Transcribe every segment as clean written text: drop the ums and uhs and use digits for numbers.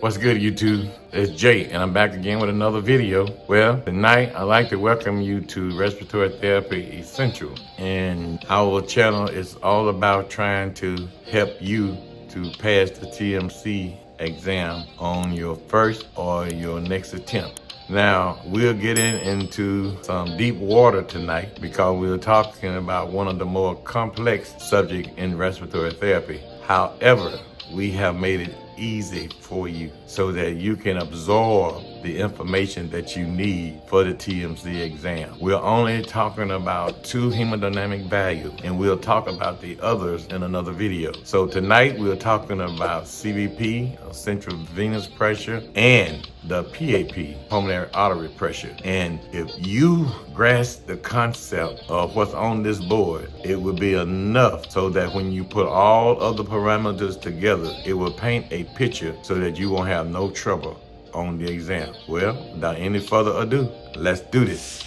What's good, YouTube? It's Jay, and I'm back again with another video. Well, tonight I'd like to welcome you to Respiratory Therapy Essential. And our channel is all about trying to help you to pass the TMC exam on your first or your next attempt. Now, we're getting into some deep water tonight because we're talking about one of the more complex subjects in respiratory therapy. However, we have made it easy for you so that you can absorb the information that you need for the TMC exam. We're only talking about 2 hemodynamic values, and we'll talk about the others in another video. So tonight we're talking about CVP, central venous pressure, and the PAP, pulmonary artery pressure. And if you grasp the concept of what's on this board, it will be enough so that when you put all of the parameters together, it will paint a picture so that you won't have no trouble on the exam. Well, without any further ado, let's do this.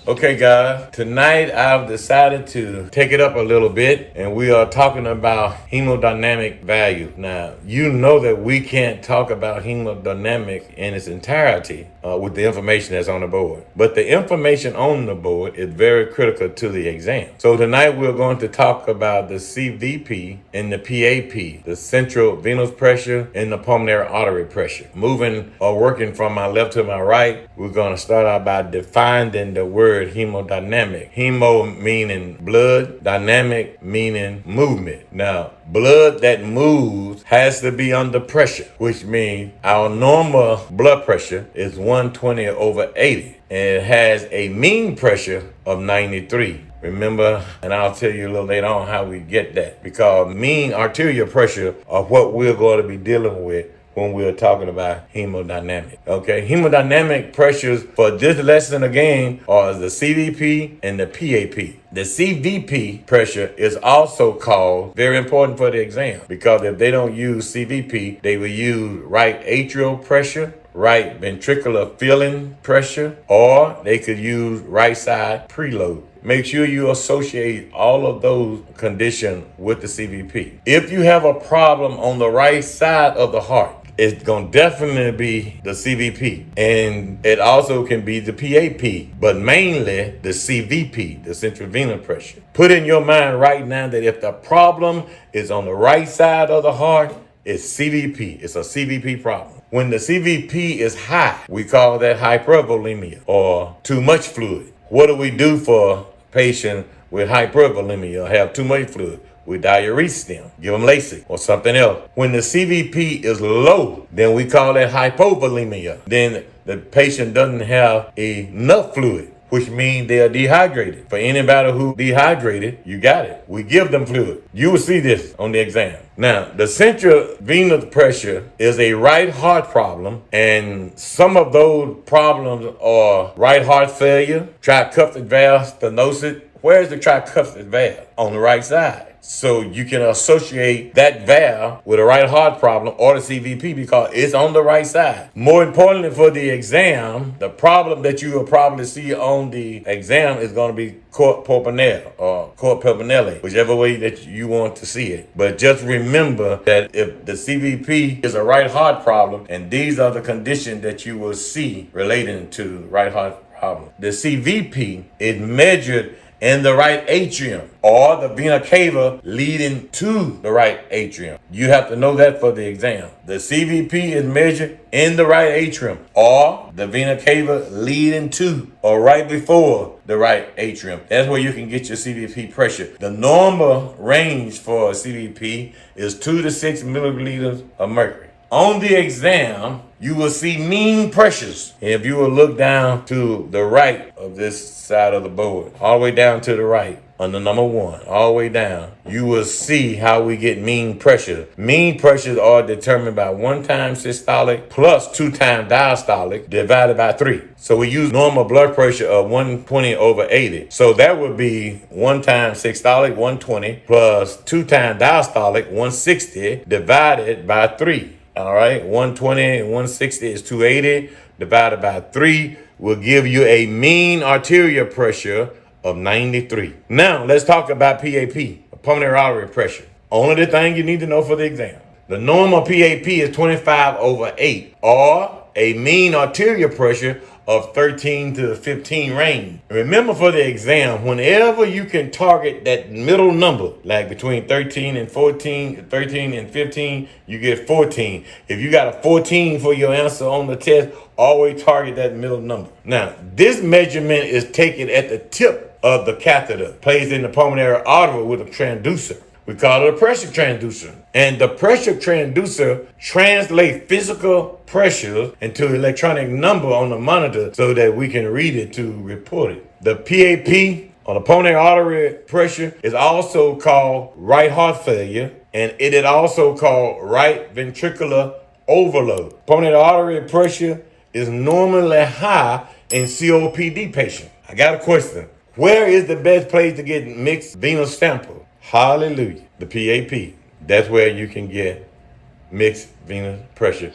Okay guys, tonight I've decided to take it up a little bit, and we are talking about hemodynamic value. Now, you know that we can't talk about hemodynamic in its entirety with the information that's on the board. But the information on the board is very critical to the exam. So tonight we're going to talk about the CVP and the PAP, the central venous pressure and the pulmonary artery pressure. Moving or working from my left to my right, we're going to start out by defining the word hemodynamic. Hemo meaning blood, dynamic meaning movement. Now, blood that moves has to be under pressure, which means our normal blood pressure is 120/80, and it has a mean pressure of 93. Remember, and I'll tell you a little later on how we get that, because mean arterial pressure are what we're going to be dealing with when we're talking about hemodynamic. Okay, hemodynamic pressures for this lesson again are the CVP and the PAP. The CVP pressure is also called, very important for the exam, because if they don't use CVP, they will use right atrial pressure, right ventricular filling pressure, or they could use right side preload. Make sure you associate all of those conditions with the CVP. If you have a problem on the right side of the heart, it's going to definitely be the CVP, and it also can be the PAP, but mainly the CVP, the central venous pressure. Put in your mind right now that if the problem is on the right side of the heart, it's CVP. It's a CVP problem. When the CVP is high, we call that hypervolemia or too much fluid. What do we do for patients with hypervolemia or have too much fluid? We diurese them, give them Lasix or something else. When the CVP is low, then we call that hypovolemia. Then the patient doesn't have enough fluid, which means they are dehydrated. For anybody who dehydrated, you got it. We give them fluid. You will see this on the exam. Now, the central venous pressure is a right heart problem, and some of those problems are right heart failure, tricuspid valve stenosis. Where's the tricuspid valve? On the right side. So you can associate that valve with a right heart problem or the CVP because it's on the right side. More importantly for the exam, the problem that you will probably see on the exam is going to be cor pulmonale or cor pulmonale, whichever way that you want to see it. But just remember that if the CVP is a right heart problem, and these are the conditions that you will see relating to right heart problem. The CVP is measured in the right atrium or the vena cava leading to the right atrium. You have to know that for the exam. The CVP is measured in the right atrium or the vena cava leading to or right before the right atrium. That's where you can get your CVP pressure. The normal range for a CVP is 2 to 6 milliliters of mercury. On the exam, you will see mean pressures. If you will look down to the right of this side of the board, all the way down to the right, on the number 1, all the way down, you will see how we get mean pressure. Mean pressures are determined by 1 time systolic plus 2 times diastolic divided by 3. So we use normal blood pressure of 120/80. So that would be 1 time systolic, 120, plus 2 times diastolic, 160, divided by 3. All right, 120 and 160 is 280 divided by 3 will give you a mean arterial pressure of 93. Now, let's talk about PAP, pulmonary artery pressure. Only the thing you need to know for the exam. The normal PAP is 25/8, or a mean arterial pressure of 13 to 15 range. Remember, for the exam, whenever you can target that middle number, like between 13 and 14, 13 and 15, you get 14. If you got a 14 for your answer on the test, always target that middle number. Now, this measurement is taken at the tip of the catheter, placed in the pulmonary artery with a transducer. We call it a pressure transducer. And the pressure transducer translates physical pressure into electronic number on the monitor so that we can read it to report it. The PAP, or the pulmonary artery pressure, is also called right heart failure, and it is also called right ventricular overload. Pulmonary artery pressure is normally high in COPD patients. I got a question. Where is the best place to get mixed venous sample? Hallelujah. The PAP. That's where you can get mixed venous pressure.